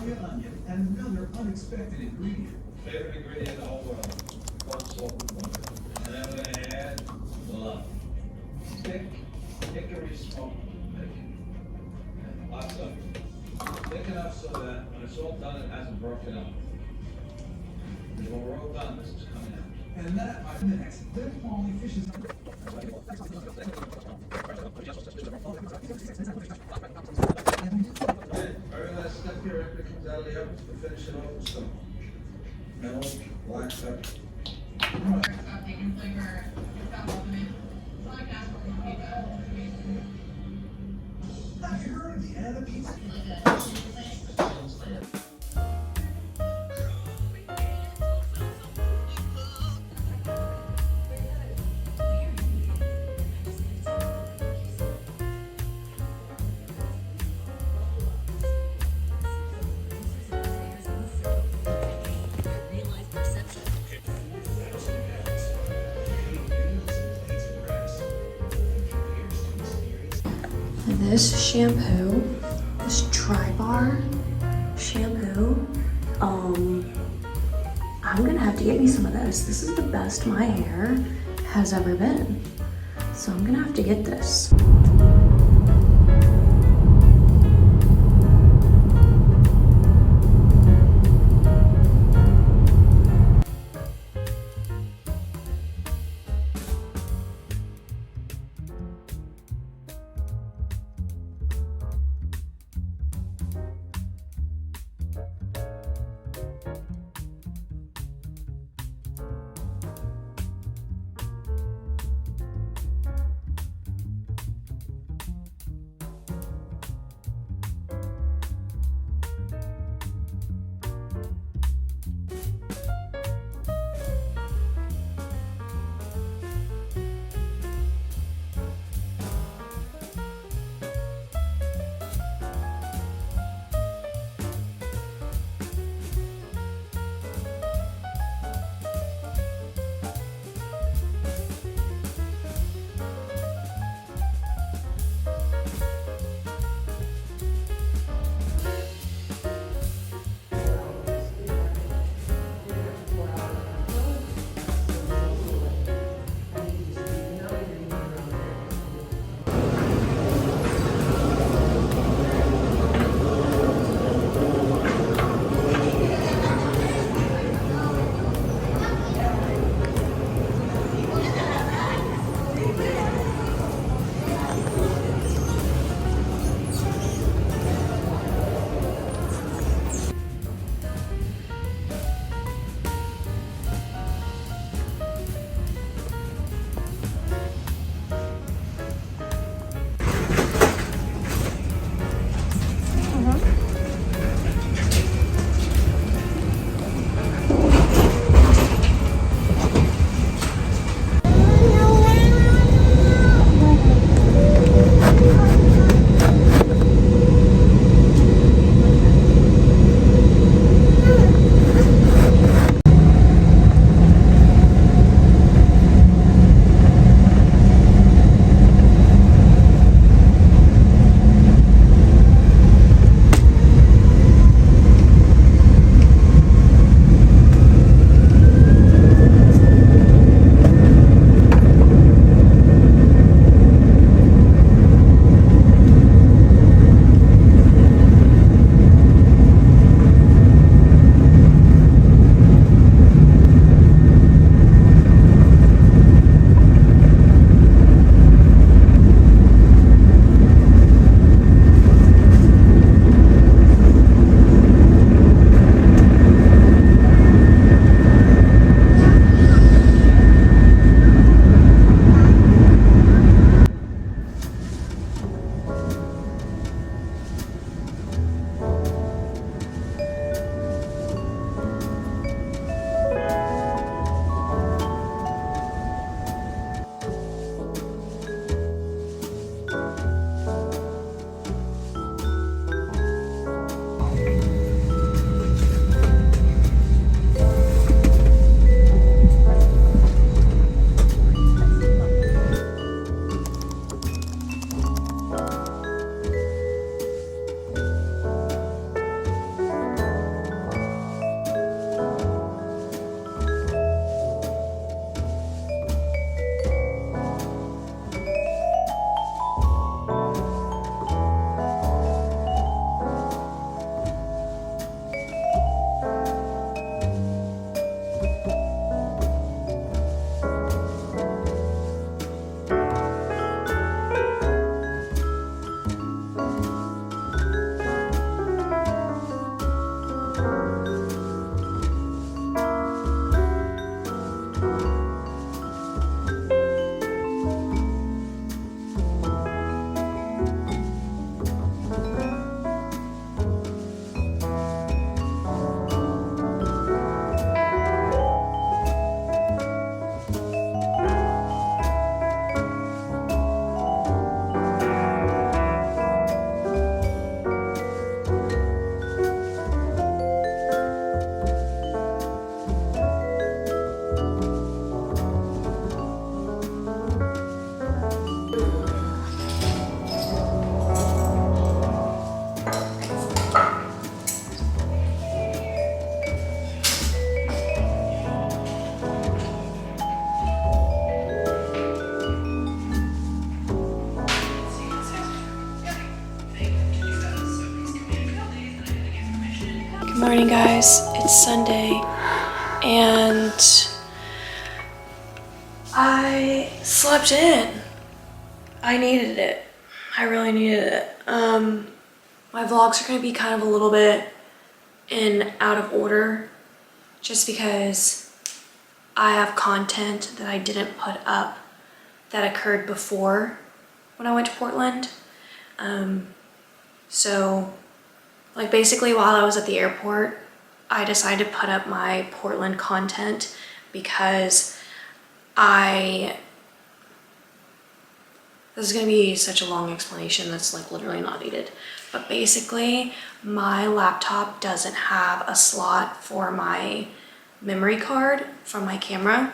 California onion, and another unexpected ingredient. Favorite ingredient in the whole world. Corn, salt, and butter. And then we're gonna add love. Thick, hickory smoked bacon. Lots of it. Thick enough so that when it's all done, it hasn't broken up. Because when we're all done, this is coming out. And that, my next, then only fishes. Very last step here, after it comes out of the oven, we finish it off with some melon, black pepper. It's got bacon flavor, it's got lemon. It's not like natural pizza. Have you heard of the Anna pizza? This shampoo, this Tri-Bar shampoo, I'm gonna have to get me some of this. This is the best my hair has ever been. So I'm gonna have to get this. Morning, guys. It's Sunday, and I slept in. I needed it. I really needed it. My vlogs are gonna be kind of a little bit out of order, just because I have content that I didn't put up that occurred before when I went to Portland. So like basically while I was at the airport, I decided to put up my Portland content because this is gonna be such a long explanation that's like literally not needed. But basically my laptop doesn't have a slot for my memory card from my camera.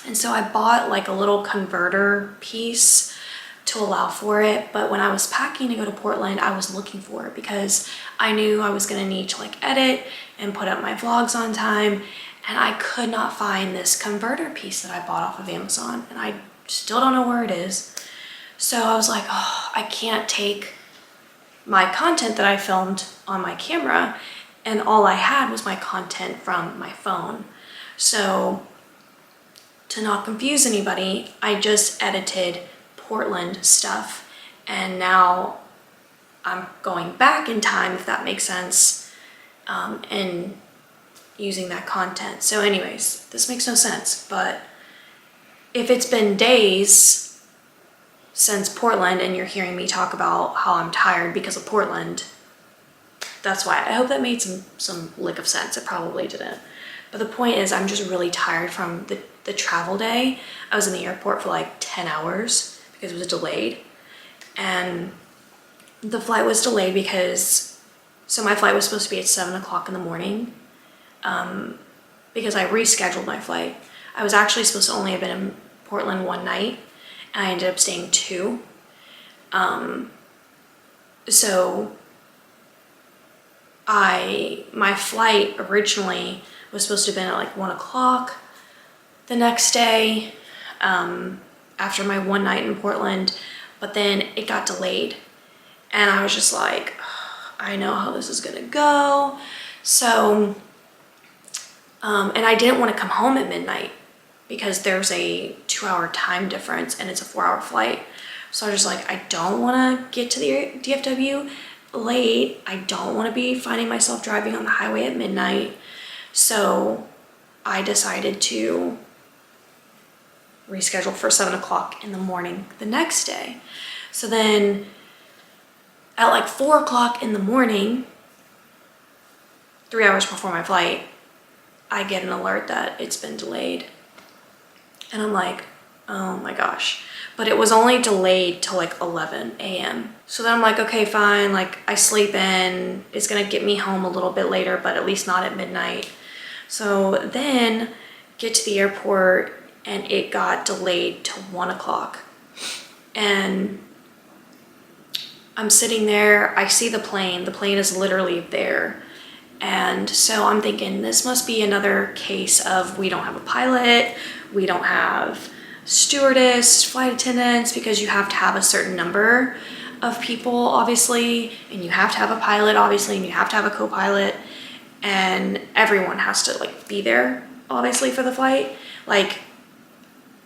And so I bought like a little converter piece to allow for it, but when I was packing to go to Portland, I was looking for it because I knew I was gonna need to like edit and put up my vlogs on time, and I could not find this converter piece that I bought off of Amazon, and I still don't know where it is. So I was like, oh, I can't take my content that I filmed on my camera, and all I had was my content from my phone. So to not confuse anybody, I just edited Portland stuff, and now I'm going back in time, if that makes sense, and using that content. So anyways, this makes no sense, but if it's been days since Portland and you're hearing me talk about how I'm tired because of Portland, that's why. I hope that made some lick of sense. It probably didn't. But the point is, I'm just really tired from the travel day. I was in the airport for like 10 hours because it was delayed. And the flight was delayed because, so my flight was supposed to be at 7 o'clock in the morning, because I rescheduled my flight. I was actually supposed to only have been in Portland one night, and I ended up staying 2. So my flight originally was supposed to have been at like 1 o'clock the next day, after my one night in Portland, but then it got delayed. And I was just like, I know how this is gonna go. So, and I didn't want to come home at midnight because there's a 2-hour time difference and it's a 4-hour flight. So I was just like, I don't want to get to the DFW late. I don't want to be finding myself driving on the highway at midnight. So I decided to reschedule for 7 o'clock in the morning the next day. So then at like 4 o'clock in the morning, 3 hours before my flight, I get an alert that it's been delayed. And I'm like, oh my gosh. But it was only delayed till like 11 a.m. So then I'm like, okay, fine. Like I sleep in, it's gonna get me home a little bit later, but at least not at midnight. So then get to the airport and it got delayed to 1 o'clock. And I'm sitting there, I see the plane is literally there. And so I'm thinking this must be another case of we don't have a pilot, we don't have stewardess, flight attendants, because you have to have a certain number of people, obviously, and you have to have a pilot, obviously, and you have to have a co-pilot, and everyone has to like be there, obviously, for the flight. Like,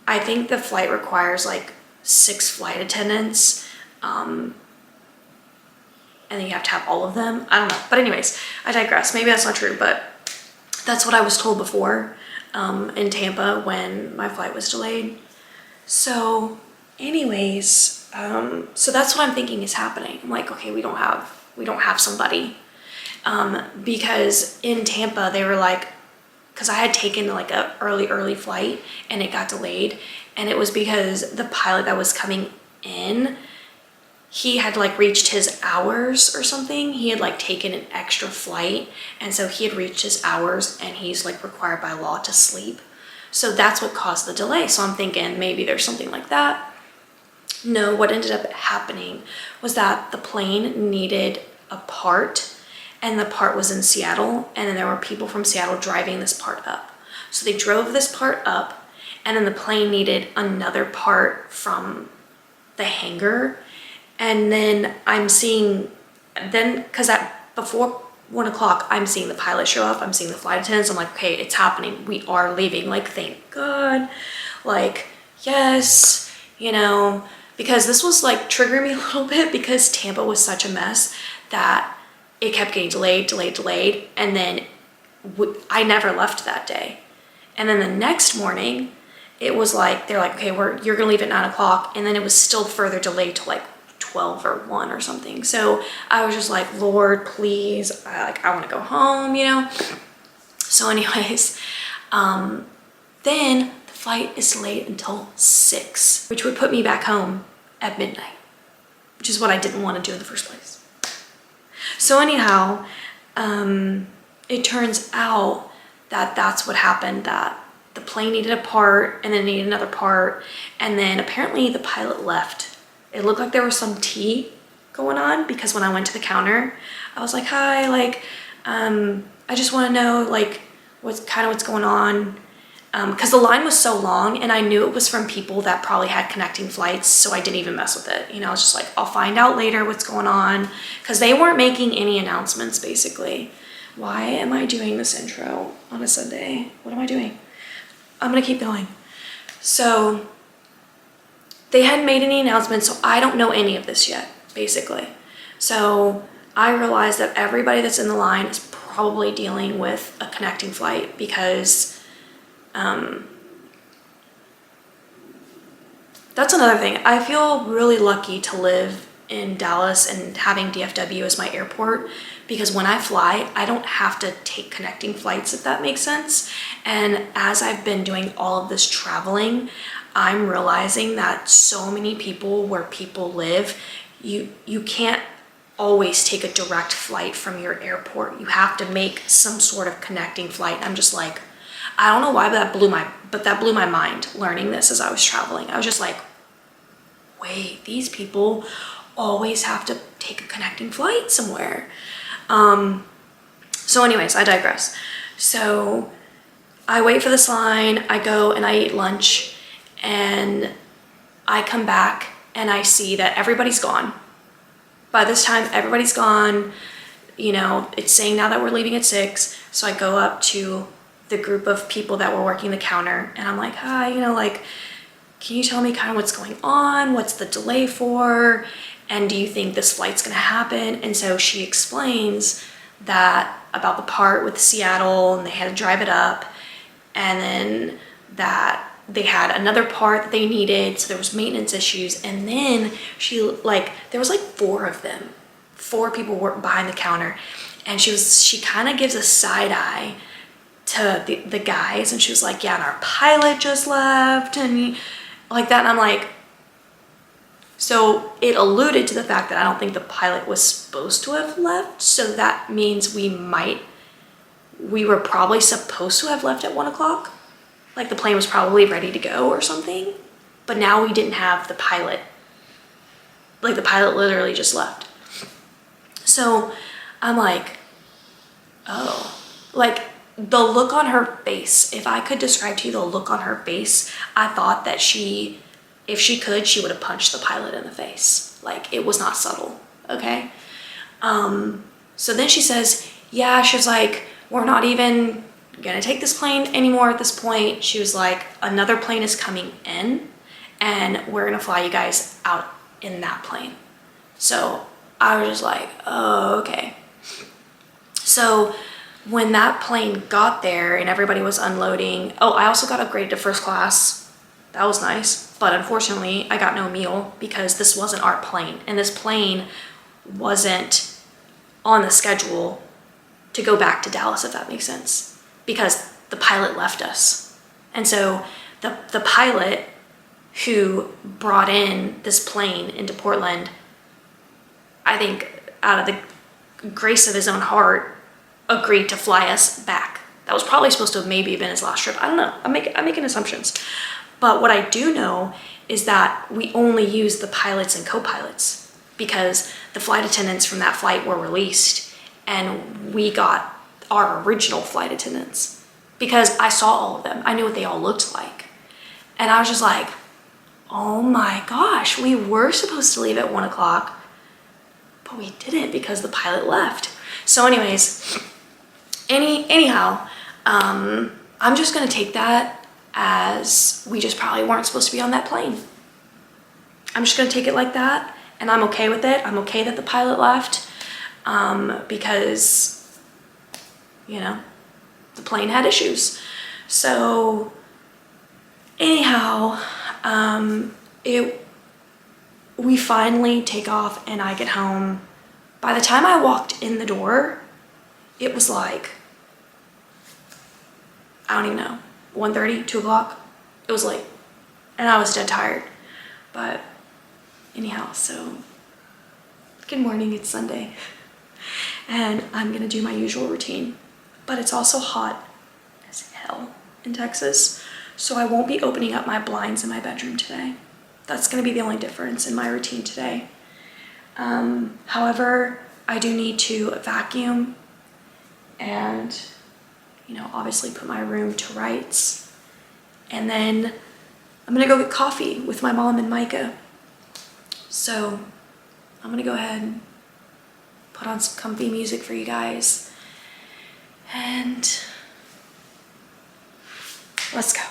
I think the flight requires like 6 flight attendants, and then you have to have all of them. I don't know, but anyways, I digress. Maybe that's not true, but that's what I was told before in Tampa when my flight was delayed. So anyways, so that's what I'm thinking is happening. I'm like, okay, we don't have somebody, because in Tampa they were like, because I had taken like a early flight and it got delayed, and it was because the pilot that was coming in, he had like reached his hours or something. He had like taken an extra flight, and so he had reached his hours and he's like required by law to sleep. So that's what caused the delay. So I'm thinking maybe there's something like that. No, what ended up happening was that the plane needed a part, and the part was in Seattle, and then there were people from Seattle driving this part up. So they drove this part up, and then the plane needed another part from the hangar. And then I'm seeing, then, because before 1 o'clock, I'm seeing the pilot show up, I'm seeing the flight attendants, I'm like, okay, it's happening, we are leaving, like, thank God, like, yes, you know, because this was like triggering me a little bit because Tampa was such a mess that it kept getting delayed, and then I never left that day. And then the next morning, it was like, they're like, okay, you're gonna leave at 9 o'clock, and then it was still further delayed to like 12 or 1 or something. So I was just like, Lord, please, I want to go home, you know? So anyways, then the flight is delayed until 6, which would put me back home at midnight, which is what I didn't want to do in the first place. So anyhow, it turns out that that's what happened, that the plane needed a part and then needed another part. And then apparently the pilot left. It looked like there was some tea going on because when I went to the counter, I was like, hi, like, I just want to know like what's going on. Because the line was so long and I knew it was from people that probably had connecting flights. So I didn't even mess with it. You know, I was just like, I'll find out later what's going on, because they weren't making any announcements basically. Why am I doing this intro on a Sunday? What am I doing? I'm gonna keep going. So they hadn't made any announcements, so I don't know any of this yet, basically. So I realized that everybody that's in the line is probably dealing with a connecting flight because that's another thing. I feel really lucky to live in Dallas and having DFW as my airport, because when I fly, I don't have to take connecting flights, if that makes sense. And as I've been doing all of this traveling, I'm realizing that so many people where people live, you can't always take a direct flight from your airport. You have to make some sort of connecting flight. I'm just like, I don't know why, but that blew my mind learning this as I was traveling. I was just like, wait, these people always have to take a connecting flight somewhere. So anyways, I digress. So I wait for this line, I go and I eat lunch, and I come back and I see that everybody's gone. By this time, everybody's gone. You know, it's saying now that we're leaving at 6. So I go up to the group of people that were working the counter and I'm like, hi, you know, like, can you tell me kind of what's going on? What's the delay for? And do you think this flight's gonna happen? And so she explains that about the part with Seattle and they had to drive it up, and then that they had another part that they needed, so there was maintenance issues. And then there was like 4 of them. 4 people were behind the counter, and she kind of gives a side eye to the guys, and she was like, yeah, and our pilot just left, and like that. And I'm like, so it alluded to the fact that I don't think the pilot was supposed to have left. So that means we were probably supposed to have left at 1 o'clock. Like the plane was probably ready to go or something. But now we didn't have the pilot. Like the pilot literally just left. So I'm like, oh, like the look on her face, if I could describe to you the look on her face, I thought that if she could, she would have punched the pilot in the face. Like, it was not subtle, okay? So then she says, yeah, she was like, we're not even gonna take this plane anymore at this point. She was like, another plane is coming in, and we're gonna fly you guys out in that plane. So I was just like, oh, okay. So when that plane got there and everybody was unloading, oh, I also got upgraded to first class. That was nice, but unfortunately I got no meal because this wasn't our plane, and this plane wasn't on the schedule to go back to Dallas, if that makes sense, because the pilot left us. And so the pilot who brought in this plane into Portland, I think out of the grace of his own heart, agreed to fly us back. That was probably supposed to have maybe been his last trip. I don't know, I'm making assumptions. But what I do know is that we only used the pilots and co-pilots because the flight attendants from that flight were released, and we got our original flight attendants because I saw all of them. I knew what they all looked like. And I was just like, oh my gosh, we were supposed to leave at 1 o'clock, but we didn't because the pilot left. So anyways, anyhow, I'm just gonna take that as we just probably weren't supposed to be on that plane. I'm just gonna take it like that, and I'm okay with it. I'm okay that the pilot left, because, you know, the plane had issues. So anyhow, we finally take off and I get home. By the time I walked in the door, it was like, I don't even know, 1:30, 2 o'clock. It was late and I was dead tired. But anyhow, so good morning, it's Sunday. And I'm gonna do my usual routine, but it's also hot as hell in Texas. So I won't be opening up my blinds in my bedroom today. That's gonna be the only difference in my routine today. However, I do need to vacuum and, you know, obviously put my room to rights. And then I'm gonna go get coffee with my mom and Micah. So I'm gonna go ahead and put on some comfy music for you guys. And let's go.